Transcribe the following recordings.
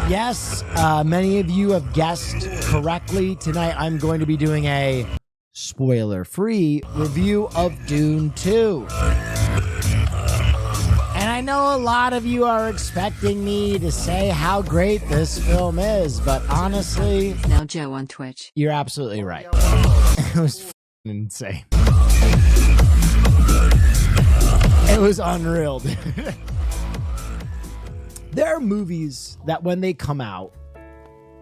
Yes, many of you have guessed correctly. Tonight I'm going to be doing a spoiler-free review of Dune 2. And I know a lot of you are expecting me to say how great this film is, but honestly... Now Joe on Twitch. You're absolutely right. It was insane. It was unreal, dude. There are movies that when they come out,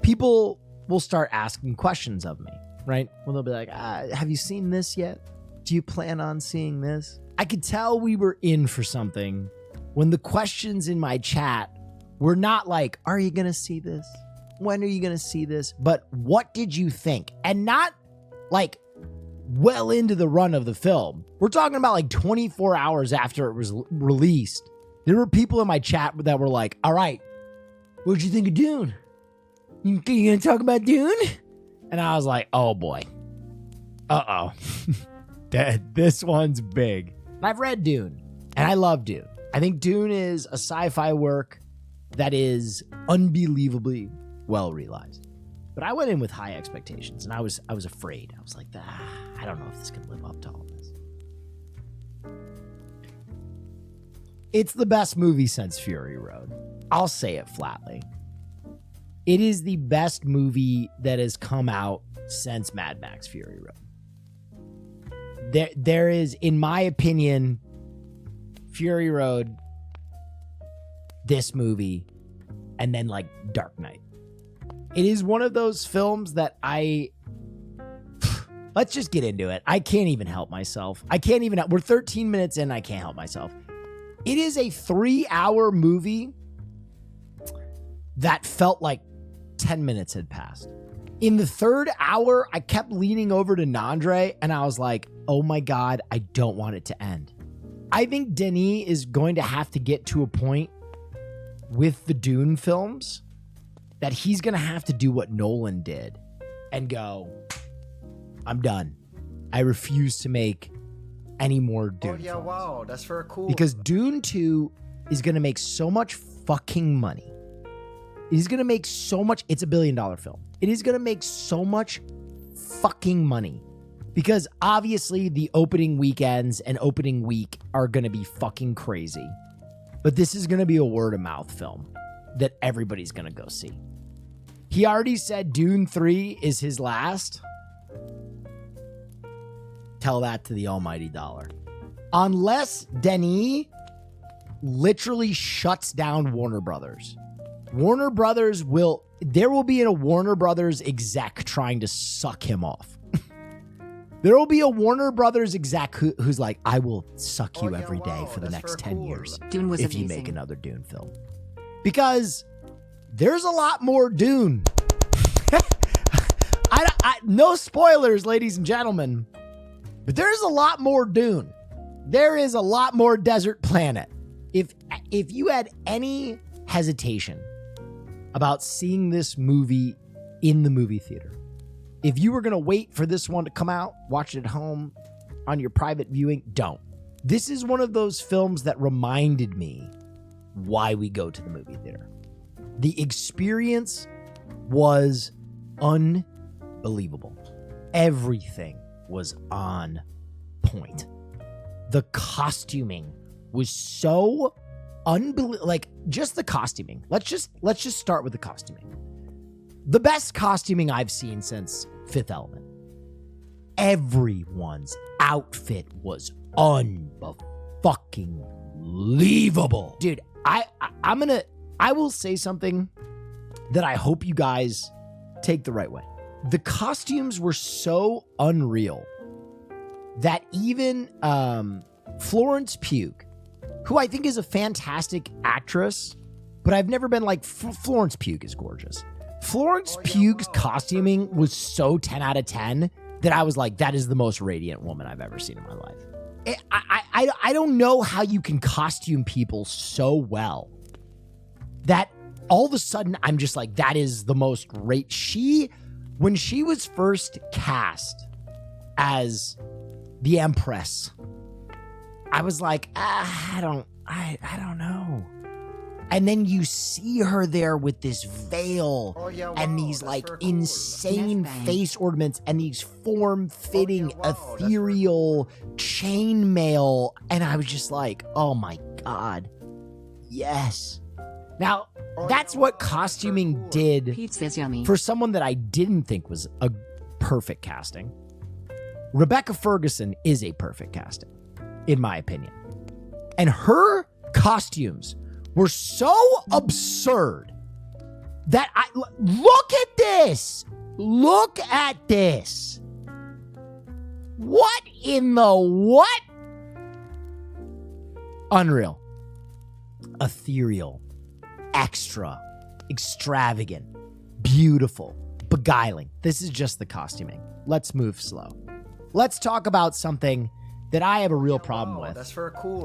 people will start asking questions of me, right? Well, they'll be like, have you seen this yet? Do you plan on seeing this? I could tell we were in for something when the questions in my chat were not like, are you going to see this? When are you going to see this? But what did you think? And not like well into the run of the film. We're talking about like 24 hours after it was released. There were people in my chat that were like, all right, what'd you think of Dune? You gonna talk about Dune? And I was like, oh boy. Uh-oh. This one's big. And I've read Dune, and I love Dune. I think Dune is a sci-fi work that is unbelievably well realized. But I went in with high expectations, and I was afraid. I was like, I don't know if this can live up to all this. It's the best movie since Fury Road. I'll say it flatly. It is the best movie that has come out since Mad Max Fury Road. There is, in my opinion, Fury Road, this movie, and then like Dark Knight. It is one of those films that let's just get into it. I can't even help myself. We're 13 minutes in, I can't help myself. It is a 3-hour movie that felt like 10 minutes had passed. In the third hour, I kept leaning over to Nandre and I was like, oh my God, I don't want it to end. I think Denis is going to have to get to a point with the Dune films that he's going to have to do what Nolan did and go, I'm done. I refuse to make any more Dune films. Wow, that's very cool. Because Dune 2 is going to make so much fucking money. It is going to make so much. It's $1 billion film. It is going to make so much fucking money. Because obviously the opening weekends and opening week are going to be fucking crazy. But this is going to be a word of mouth film that everybody's going to go see. He already said Dune 3 is his last. Tell that to the almighty dollar. Unless Denis literally shuts down Warner Brothers. Warner Brothers there will be a Warner Brothers exec trying to suck him off. There will be a Warner Brothers exec who's like, I will suck you every day for the next 10 years Dune was if amazing. You make another Dune film. Because there's a lot more Dune. No spoilers, ladies and gentlemen. But there's a lot more Dune. There is a lot more Desert Planet. If you had any hesitation about seeing this movie in the movie theater, if you were going to wait for this one to come out, watch it at home on your private viewing, don't. This is one of those films that reminded me why we go to the movie theater. The experience was unbelievable. Everything was on point. The costuming was so unbelievable. Like, just the costuming. Let's just start with the costuming. The best costuming I've seen since Fifth Element. Everyone's outfit was unfucking believable. Dude, I will say something that I hope you guys take the right way. The costumes were so unreal that even Florence Pugh, who I think is a fantastic actress, but I've never been like, Florence Pugh is gorgeous. Florence Pugh's costuming was so 10 out of 10 that I was like, that is the most radiant woman I've ever seen in my life. I don't know how you can costume people so well that all of a sudden I'm just like, that is the most great. When she was first cast as the Empress, I was like, I don't know. And then you see her there with this veil and these like insane face ornaments and these form-fitting ethereal chainmail. And I was just like, oh my God, yes. Now, that's what costuming did Pizza's yummy. for someone that I didn't think was a perfect casting. Rebecca Ferguson is a perfect casting, in my opinion. And her costumes were so absurd that look at this. Look at this. What in the what? Unreal. Ethereal. Extra. Extravagant. Beautiful. Beguiling. This is just the costuming. Let's move slow. Let's talk about something that I have a real problem with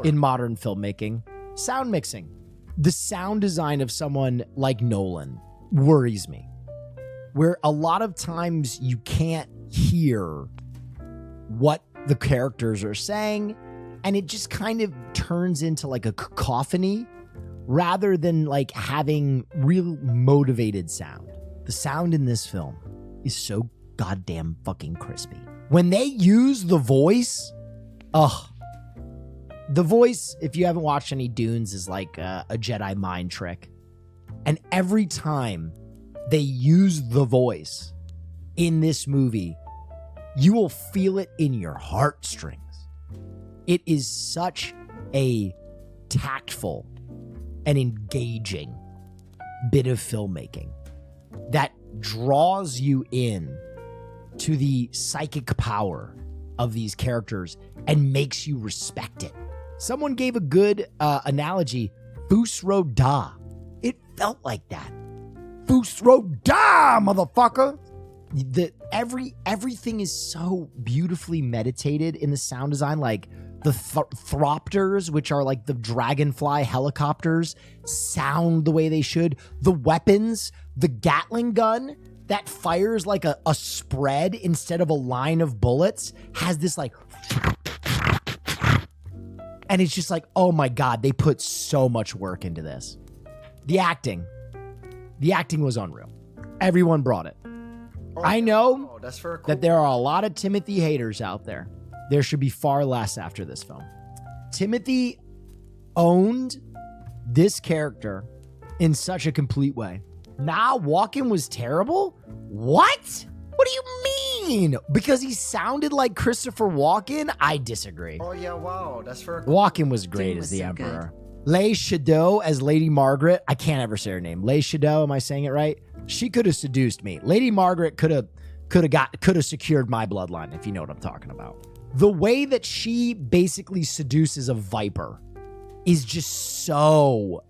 in modern filmmaking. Sound mixing. The sound design of someone like Nolan worries me. Where a lot of times you can't hear what the characters are saying, and it just kind of turns into like a cacophony rather than like having real motivated sound. The sound in this film is so goddamn fucking crispy. When they use the voice, the voice, if you haven't watched any Dunes, is like a Jedi mind trick. And every time they use the voice in this movie, you will feel it in your heartstrings. It is such a tactful and engaging bit of filmmaking that draws you in to the psychic power of these characters and makes you respect it. Someone gave a good analogy, Fus Roda. It felt like that. Fus Roda, motherfucker. Everything is so beautifully meditated in the sound design, like the thropters, which are like the dragonfly helicopters, sound the way they should. The weapons, the Gatling gun that fires like a spread instead of a line of bullets, has this like, and it's just like, oh my God, they put so much work into this. The acting was unreal. Everyone brought it. I know that there are a lot of Timothy haters out there. There should be far less after this film. Timothy owned this character in such a complete way. Nah, Walken was terrible? What? What do you mean? Because he sounded like Christopher Walken? I disagree. Walken was great as the Emperor. Leigh Shadow as Lady Margaret. I can't ever say her name. Leigh Shadow, am I saying it right? She could have seduced me. Lady Margaret could have secured my bloodline, if you know what I'm talking about. The way that she basically seduces a viper is just so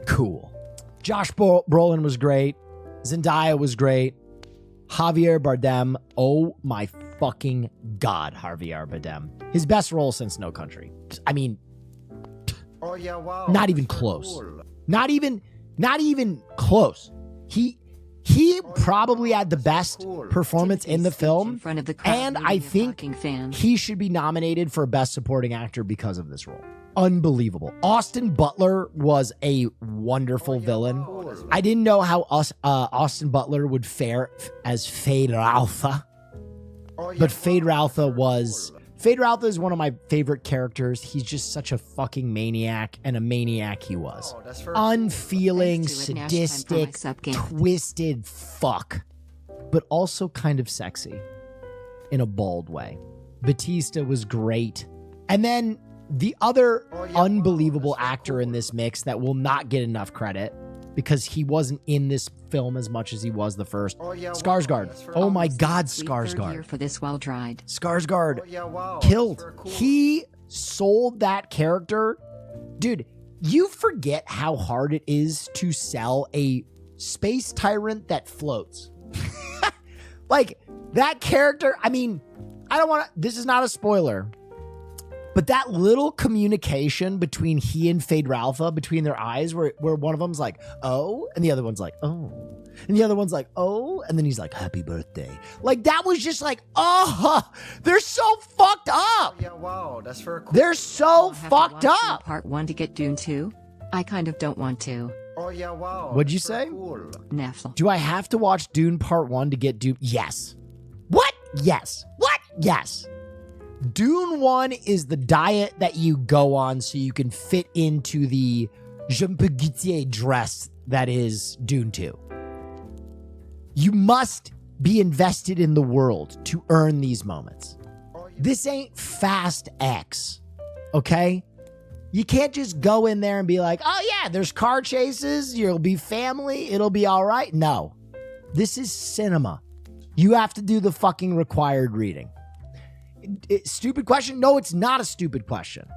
cool. Josh Brolin was great. Zendaya was great. Javier Bardem. Oh my fucking God, Javier Bardem. His best role since No Country. I mean, not even close. Not even close. He probably had the best performance in the film, and I think he should be nominated for Best Supporting Actor because of this role. Unbelievable. Austin Butler was a wonderful villain. I didn't know how Austin Butler would fare as Fade Ralpha, but Fade Ralpha is one of my favorite characters. He's just such a fucking maniac, and a maniac he was. Unfeeling, sadistic, twisted fuck, but also kind of sexy in a bald way. Batista was great. And then the other unbelievable actor in this mix that will not get enough credit because he wasn't in this film as much as he was the first. Skarsgård. Oh my God, Skarsgård. For this well-dried. Skarsgård killed. He sold that character. Dude, you forget how hard it is to sell a space tyrant that floats. Like, that character, I mean, I don't want to, this is not a spoiler, but that little communication between he and Fade Ralpha, between their eyes, where one of them's like, oh, and the other one's like, oh, and the other one's like, oh, and then he's like, happy birthday. Like, that was just like, oh, they're so fucked up. Yeah, wow, that's very cool. They're so fucked up. Part 1 to get Dune 2. I kind of don't want to. Oh yeah, wow. What'd you so say? Cool. Neff. Do I have to watch Dune Part 1 to get Dune? Yes. What? Yes. What? Yes. Dune 1 is the diet that you go on so you can fit into the je peux goûter dress that is Dune 2. You must be invested in the world to earn these moments. This ain't Fast X, okay? You can't just go in there and be like, oh yeah, there's car chases, you'll be family, it'll be all right. No, this is cinema. You have to do the fucking required reading. Stupid question? No, it's not a stupid question.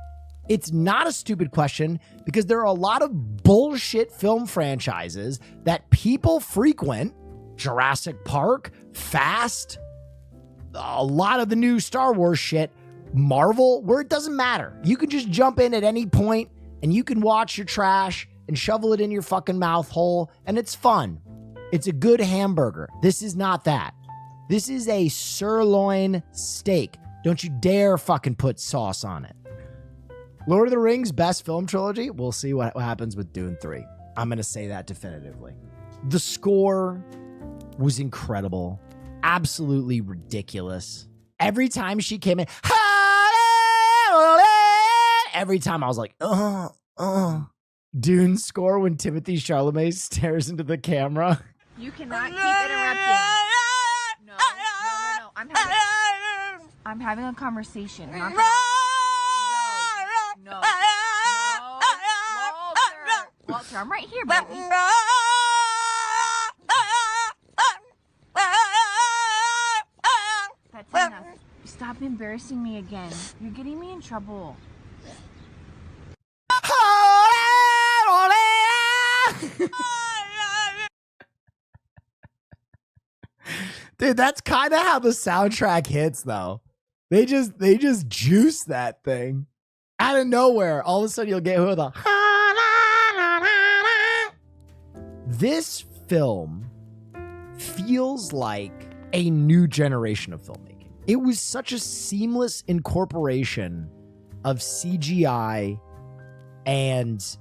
It's not a stupid question because there are a lot of bullshit film franchises that people frequent. Jurassic Park, Fast, a lot of the new Star Wars shit, Marvel, where it doesn't matter. You can just jump in at any point and you can watch your trash and shovel it in your fucking mouth hole, and it's fun. It's a good hamburger. This is not that. This is a sirloin steak. Don't you dare fucking put sauce on it. Lord of the Rings, best film trilogy. We'll see what happens with Dune 3. I'm going to say that definitively. The score was incredible. Absolutely ridiculous. Every time she came in, every time I was like, Dune score when Timothée Chalamet stares into the camera. You cannot keep interrupting. No. I'm having a conversation. No. Walter, I'm right here, baby. That's enough. Stop embarrassing me again. You're getting me in trouble. Dude, that's kind of how the soundtrack hits, though. They just juice that thing out of nowhere. All of a sudden, you'll get hit with a. This film feels like a new generation of filmmaking. It was such a seamless incorporation of CGI and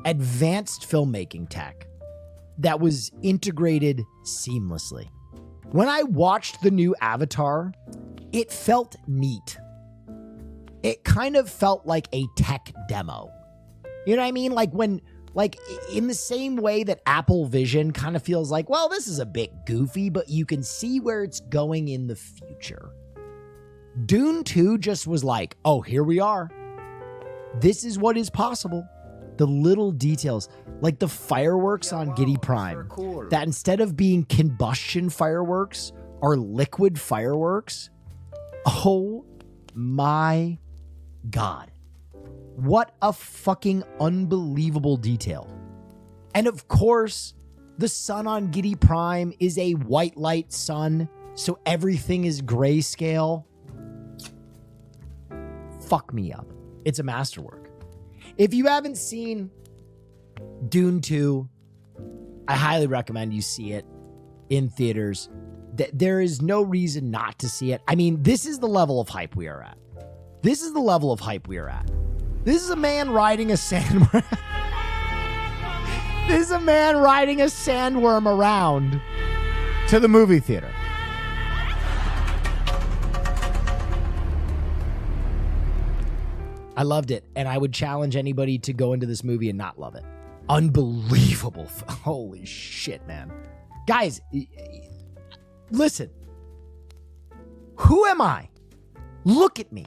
advanced filmmaking tech that was integrated seamlessly. When I watched the new Avatar, it felt neat. It kind of felt like a tech demo. You know what I mean? Like in the same way that Apple Vision kind of feels like, well, this is a bit goofy, but you can see where it's going in the future. Dune 2 just was like, oh, here we are. This is what is possible. The little details, like the fireworks on Giddy Prime, cool. that instead of being combustion fireworks are liquid fireworks. Oh my God. What a fucking unbelievable detail. And of course, the sun on Giddy Prime is a white light sun, so everything is grayscale. Fuck me up. It's a masterwork. If you haven't seen Dune 2, I highly recommend you see it in theaters. There is no reason not to see it. I mean, this is the level of hype we are at. This is the level of hype we are at. This is a man riding a sandworm. This is a man riding a sandworm around to the movie theater. I loved it, and I would challenge anybody to go into this movie and not love it. Unbelievable. Holy shit, man. Guys, listen. Who am I? Look at me.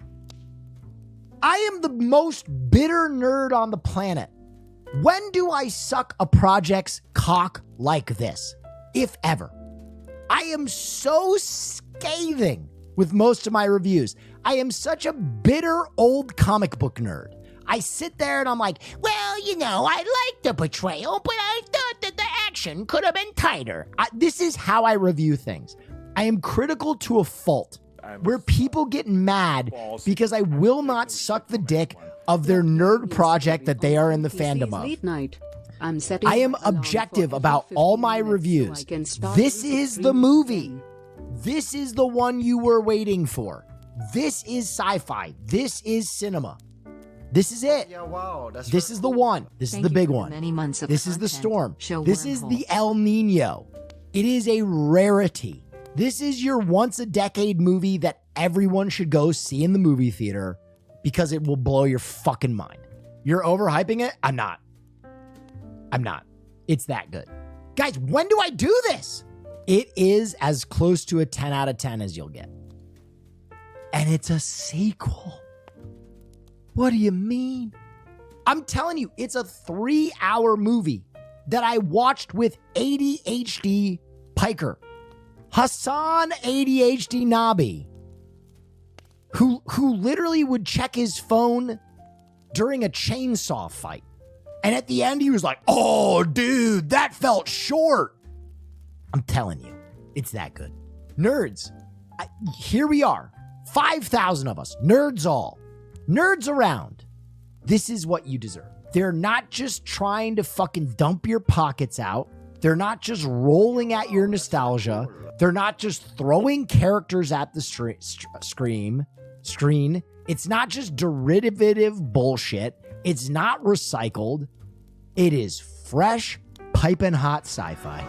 I am the most bitter nerd on the planet. When do I suck a project's cock like this? If ever. I am so scathing with most of my reviews. I am such a bitter old comic book nerd. I sit there and I'm like, well, you know, I like the portrayal, but I thought that the action could have been tighter. This is how I review things. I am critical to a fault. Where people get mad because I will not suck the dick of their nerd project that they are in the fandom of. I am objective about all my reviews. This is the movie. This is the one you were waiting for. This is sci-fi. This is cinema. This is it. Yeah, wow. This is the one. This is the big one. Many months of This is the content. storm. Show This is the wormholes. El Nino. It is a rarity. This is your once a decade movie that everyone should go see in the movie theater because it will blow your fucking mind. You're overhyping it? I'm not. It's that good. Guys, when do I do this? It is as close to a 10 out of 10 as you'll get. And it's a sequel. What do you mean? I'm telling you, it's a 3-hour movie that I watched with ADHD Piker. Hassan ADHD Nabi. Who literally would check his phone during a chainsaw fight. And at the end, he was like, oh, dude, that felt short. I'm telling you, it's that good. Nerds, here we are. 5,000 of us, nerds all. Nerds around. This is what you deserve. They're not just trying to fucking dump your pockets out. They're not just rolling at your nostalgia. They're not just throwing characters at the screen. It's not just derivative bullshit. It's not recycled. It is fresh, piping hot sci-fi.